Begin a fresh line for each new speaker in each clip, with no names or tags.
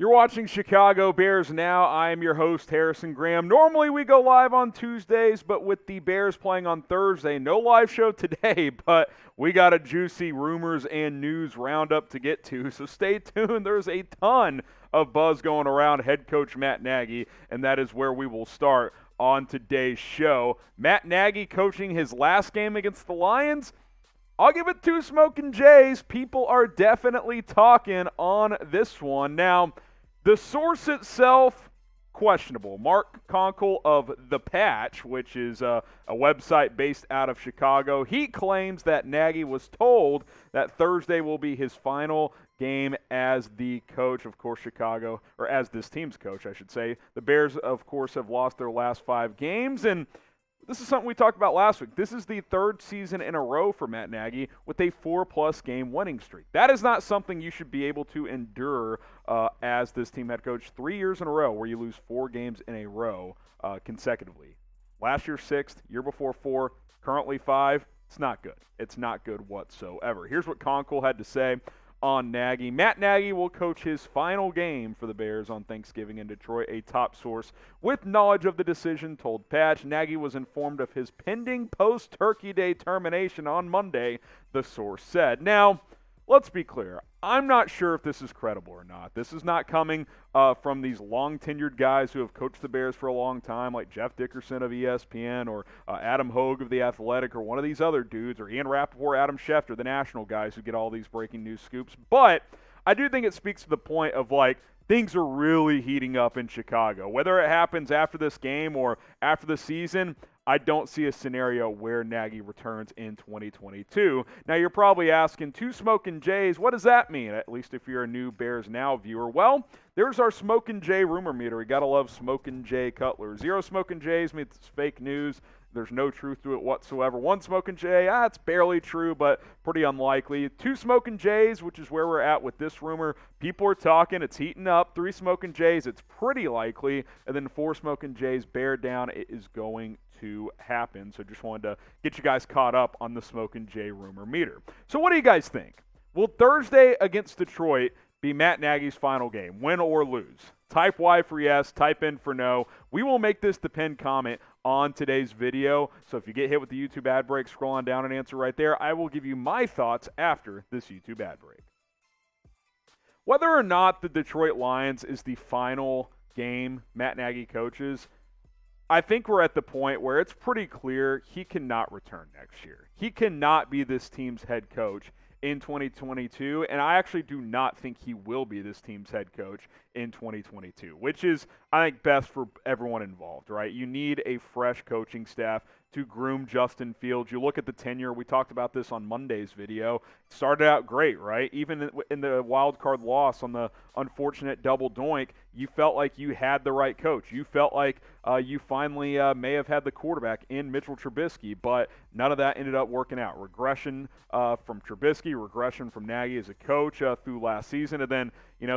You're watching Chicago Bears Now. I am your host, Harrison Graham. Normally we go live on Tuesdays, but with the Bears playing on Thursday, no live show today, but we got a juicy rumors and news roundup to get to, so stay tuned. There's a ton of buzz going around head coach Matt Nagy, and that is where we will start on today's show. Matt Nagy coaching his last game against the Lions. I'll give it to Smokin' Jays. People are definitely talking on this one. Now, the source itself, questionable. Mark Konkol of The Patch, which is a website based out of Chicago, he claims that Nagy was told that Thursday will be his final game as the coach, of course, Chicago, or as this team's coach, I should say. The Bears, of course, have lost their last 5 games, and this is something we talked about last week. This is the 3rd season in a row for Matt Nagy with a 4+ game winning streak. That is not something you should be able to endure as this team head coach. 3 years in a row where you lose 4 games in a row consecutively. Last year 6th, year before 4, currently 5. It's not good. It's not good whatsoever. Here's what Konkol had to say on Nagy. Matt Nagy will coach his final game for the Bears on Thanksgiving in Detroit. A top source with knowledge of the decision told Patch Nagy was informed of his pending post-Turkey Day termination on Monday, the source said. Now, let's be clear. I'm not sure if this is credible or not. This is not coming from these long-tenured guys who have coached the Bears for a long time, like Jeff Dickerson of ESPN or Adam Hogue of The Athletic or one of these other dudes, or Ian Rappaport, Adam Schefter, the national guys who get all these breaking news scoops. But I do think it speaks to the point of, like, things are really heating up in Chicago. Whether it happens after this game or after the season, I don't see a scenario where Nagy returns in 2022. Now, you're probably asking, 2 Smokin' Jays, what does that mean? At least if you're a new Bears Now viewer. Well, there's our Smokin' Jay rumor meter. We got to love Smokin' Jay Cutler. 0 Smokin' Jays means it's fake news. There's no truth to it whatsoever. 1 Smokin' Jay, it's barely true, but pretty unlikely. 2 Smokin' Jays, which is where we're at with this rumor. People are talking. It's heating up. 3 Smokin' Jays, it's pretty likely. And then 4 Smokin' Jays, bear down. It is going to happen. So just wanted to get you guys caught up on the Smokin' Jay rumor meter. So what do you guys think? Will Thursday against Detroit be Matt Nagy's final game, win or lose? Type Y for yes, type in for no. We will make this the pinned comment on today's video. So if you get hit with the YouTube ad break, scroll on down and answer right there. I will give you my thoughts after this YouTube ad break. Whether or not the Detroit Lions is the final game Matt Nagy coaches, I think we're at the point where it's pretty clear he cannot return next year. He cannot be this team's head coach in 2022, and I actually do not think he will be this team's head coach in 2022, which is, I think, best for everyone involved, right? You need a fresh coaching staff to groom Justin Fields. You look at the tenure. We talked about this on Monday's video. It started out great, right? Even in the wild card loss on the unfortunate double doink, you felt like you had the right coach. You felt like you finally may have had the quarterback in Mitchell Trubisky, but none of that ended up working out. Regression from Trubisky, regression from Nagy as a coach through last season, and then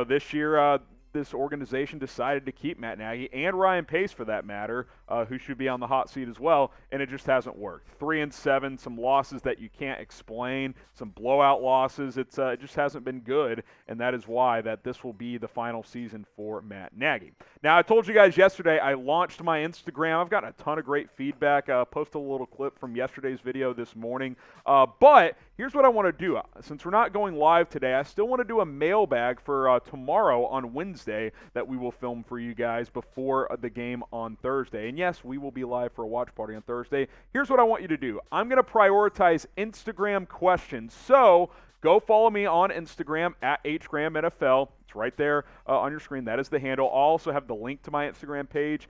this year this organization decided to keep Matt Nagy and Ryan Pace, for that matter, who should be on the hot seat as well, and it just hasn't worked. 3-7, some losses that you can't explain, some blowout losses. It just hasn't been good, and that is why that this will be the final season for Matt Nagy. Now, I told you guys yesterday I launched my Instagram. I've gotten a ton of great feedback. Posted a little clip from yesterday's video this morning, but here's what I want to do. Since we're not going live today, I still want to do a mailbag for tomorrow on Wednesday that we will film for you guys before the game on Thursday. And yes, we will be live for a watch party on Thursday. Here's what I want you to do. I'm going to prioritize Instagram questions. So go follow me on Instagram at HGrahamNFL. It's right there on your screen. That is the handle. I'll also have the link to my Instagram page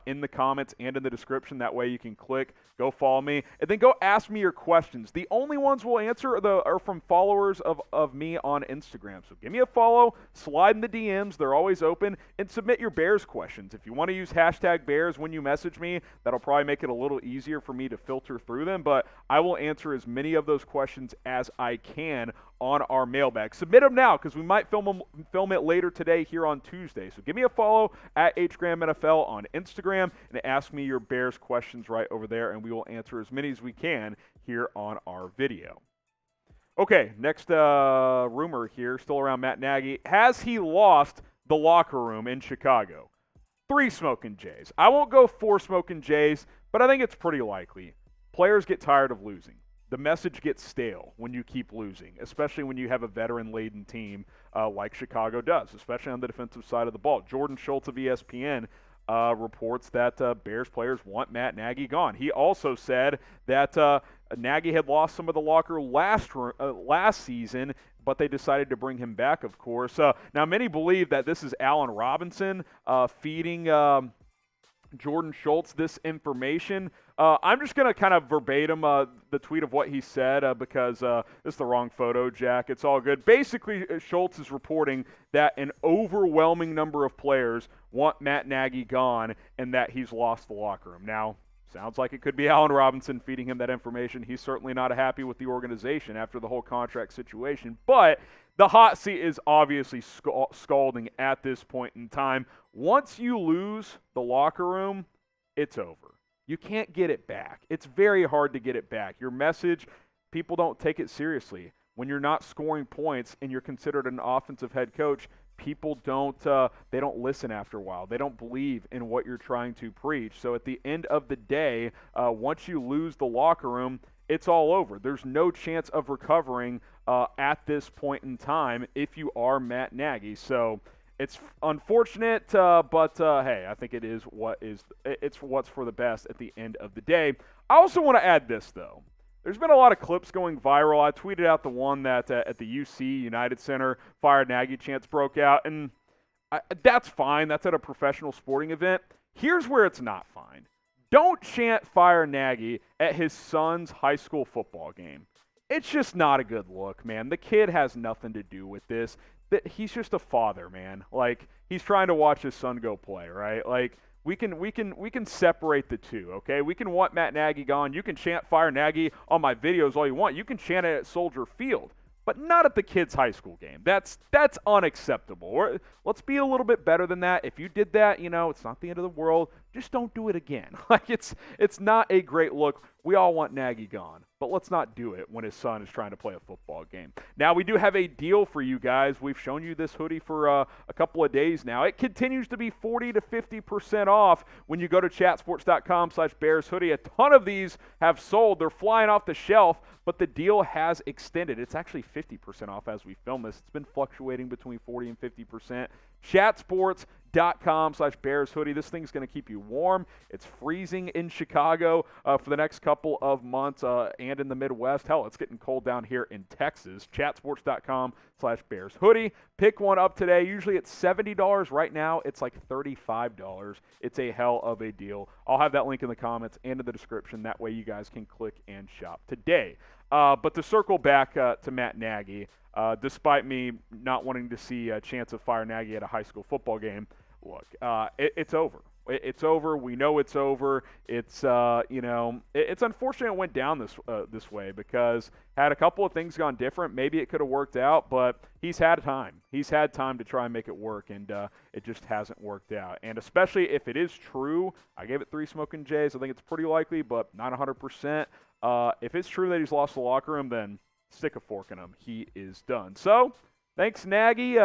in the comments and in the description. That way you can click, go follow me, and then go ask me your questions. The only ones we'll answer are from followers of me on Instagram. So give me a follow, slide in the DMs. They're always open, and submit your Bears questions. If you want to use hashtag Bears when you message me, that'll probably make it a little easier for me to filter through them, but I will answer as many of those questions as I can on our mailbag. Submit them now, because we might film it later today here on Tuesday. So give me a follow at HGrahamNFL on Instagram and ask me your Bears questions right over there, and we will answer as many as we can here on our video. Okay, next rumor here, still around Matt Nagy. Has he lost the locker room in Chicago. 3 smoking Jays. I won't go 4 smoking Jays, but I think it's pretty likely. Players get tired of losing. The message gets stale when you keep losing, especially when you have a veteran-laden team like Chicago does, especially on the defensive side of the ball. Jordan Schultz of ESPN reports that Bears players want Matt Nagy gone. He also said that Nagy had lost some of the locker last season, but they decided to bring him back, of course. Now, many believe that this is Allen Robinson feeding Jordan Schultz this information. I'm just going to kind of verbatim the tweet of what he said because this is the wrong photo, Jack. It's all good. Basically, Schultz is reporting that an overwhelming number of players want Matt Nagy gone and that he's lost the locker room. Now, sounds like it could be Allen Robinson feeding him that information. He's certainly not happy with the organization after the whole contract situation, but the hot seat is obviously scalding at this point in time. Once you lose the locker room, it's over. You can't get it back. It's very hard to get it back. Your message, people don't take it seriously. When you're not scoring points and you're considered an offensive head coach, people don't listen after a while. They don't believe in what you're trying to preach. So at the end of the day, once you lose the locker room, it's all over. There's no chance of recovering at this point in time if you are Matt Nagy. So it's unfortunate, but hey, I think it's what's for the best at the end of the day. I also want to add this, though. There's been a lot of clips going viral. I tweeted out the one that at the UC United Center, Fire Nagy chants broke out, and that's fine. That's at a professional sporting event. Here's where it's not fine. Don't chant Fire Nagy at his son's high school football game. It's just not a good look, man. The kid has nothing to do with this. He's just a father, man. Like, he's trying to watch his son go play, right? Like, we can separate the two, okay? We can want Matt Nagy gone. You can chant Fire Nagy on my videos all you want. You can chant it at Soldier Field, but not at the kid's high school game. That's unacceptable. Let's be a little bit better than that. If you did that, it's not the end of the world. Just don't do it again. Like, it's not a great look. We all want Nagy gone, but let's not do it when his son is trying to play a football game. Now, we do have a deal for you guys. We've shown you this hoodie for a couple of days now. It continues to be 40 to 50% off when you go to chatsports.com/Bears hoodie. A ton of these have sold. They're flying off the shelf, but the deal has extended. It's actually 50% off as we film this. It's been fluctuating between 40 and 50%. Chatsports.com/Bears hoodie. This thing's going to keep you warm. It's freezing in Chicago for the next couple of months and in the Midwest. Hell, it's getting cold down here in Texas. Chatsports.com/Bears hoodie. Pick one up today. Usually it's $70. Right now, it's like $35. It's a hell of a deal. I'll have that link in the comments and in the description. That way you guys can click and shop today. But to circle back to Matt Nagy, despite me not wanting to see a chance of Fire Nagy at a high school football game, look, it's over. It's over. We know it's over. It's it's unfortunate it went down this way because had a couple of things gone different, maybe it could have worked out. But he's had time. He's had time to try and make it work, and it just hasn't worked out. And especially if it is true, I gave it 3 smoking Jays. I think it's pretty likely, but not 100%. If it's true that he's lost the locker room, then stick a fork in him. He is done. So, thanks, Nagy.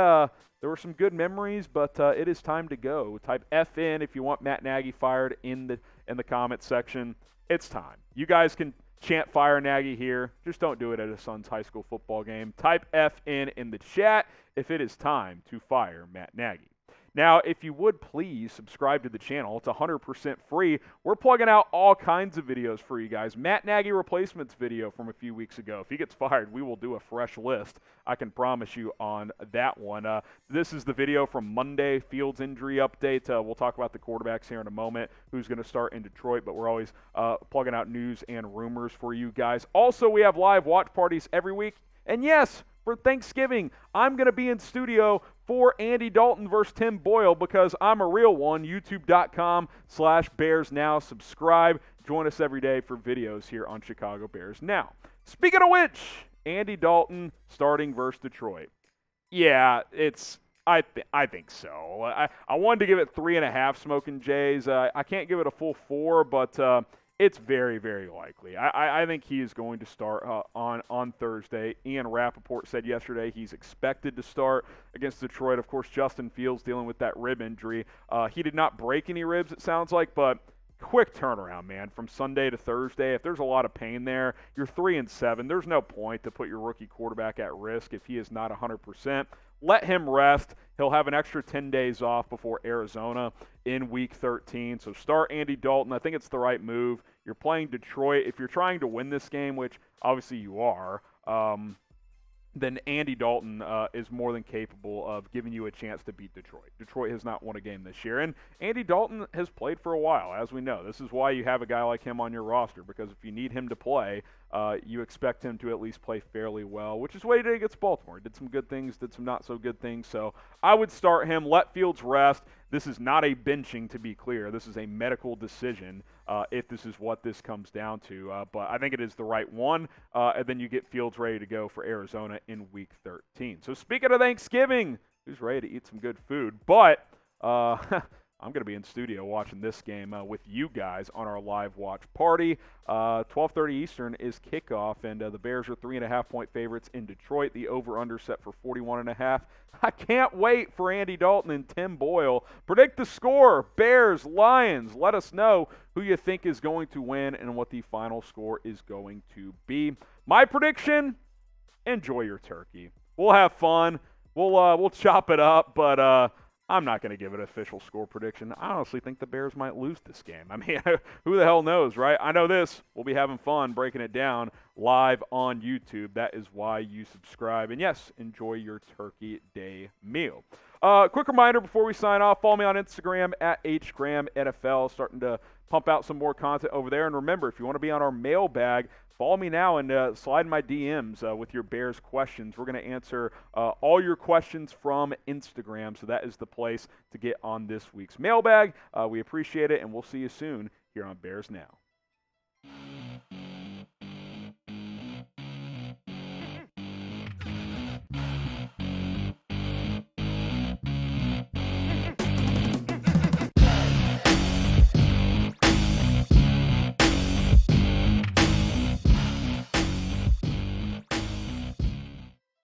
There were some good memories, but it is time to go. Type FN if you want Matt Nagy fired in the comment section. It's time. You guys can chant Fire Nagy here. Just don't do it at a son's high school football game. Type FN in the chat if it is time to fire Matt Nagy. Now, if you would please subscribe to the channel. It's 100% free. We're plugging out all kinds of videos for you guys. Matt Nagy replacements video from a few weeks ago. If he gets fired, we will do a fresh list. I can promise you on that one. This is the video from Monday, Fields injury update. We'll talk about the quarterbacks here in a moment, who's going to start in Detroit, but we're always plugging out news and rumors for you guys. Also, we have live watch parties every week. And yes, for Thanksgiving, I'm going to be in studio for Andy Dalton versus Tim Boyle because I'm a real one. YouTube.com/Bears Now. Subscribe. Join us every day for videos here on Chicago Bears Now. Speaking of which, Andy Dalton starting versus Detroit. Yeah, I think so. I wanted to give it 3.5 smoking Jays. I can't give it a full 4, but It's very, very likely. I think he is going to start on Thursday. Ian Rappaport said yesterday he's expected to start against Detroit. Of course, Justin Fields dealing with that rib injury. He did not break any ribs, it sounds like, but quick turnaround, man, from Sunday to Thursday. If there's a lot of pain there, you're 3-7. There's no point to put your rookie quarterback at risk if he is not 100%. Let him rest. He'll have an extra 10 days off before Arizona in Week 13. So start Andy Dalton. I think it's the right move. You're playing Detroit. If you're trying to win this game, which obviously you are, then Andy Dalton is more than capable of giving you a chance to beat Detroit. Detroit has not won a game this year, and Andy Dalton has played for a while, as we know. This is why you have a guy like him on your roster, because if you need him to play, you expect him to at least play fairly well, which is what he did against Baltimore. He did some good things, did some not so good things, so I would start him. Let Fields rest. This is not a benching, to be clear. This is a medical decision if this is what this comes down to. But I think it is the right one, and then you get Fields ready to go for Arizona in Week 13. So speaking of Thanksgiving, who's ready to eat some good food? But I'm going to be in studio watching this game with you guys on our live watch party. 12:30 Eastern is kickoff, and the Bears are 3.5-point favorites in Detroit. The over-under set for 41.5. I can't wait for Andy Dalton and Tim Boyle. Predict the score. Bears, Lions. Let us know who you think is going to win and what the final score is going to be. My prediction, enjoy your turkey. We'll have fun. We'll chop it up, but I'm not going to give it an official score prediction. I honestly think the Bears might lose this game. I mean, who the hell knows, right? I know this. We'll be having fun breaking it down live on YouTube. That is why you subscribe. And yes, enjoy your Turkey Day meal. Quick reminder before we sign off, follow me on Instagram at HGramNFL. Starting to pump out some more content over there. And remember, if you want to be on our mailbag, follow me now and slide in my DMs with your Bears questions. We're going to answer all your questions from Instagram, so that is the place to get on this week's mailbag. We appreciate it, and we'll see you soon here on Bears Now.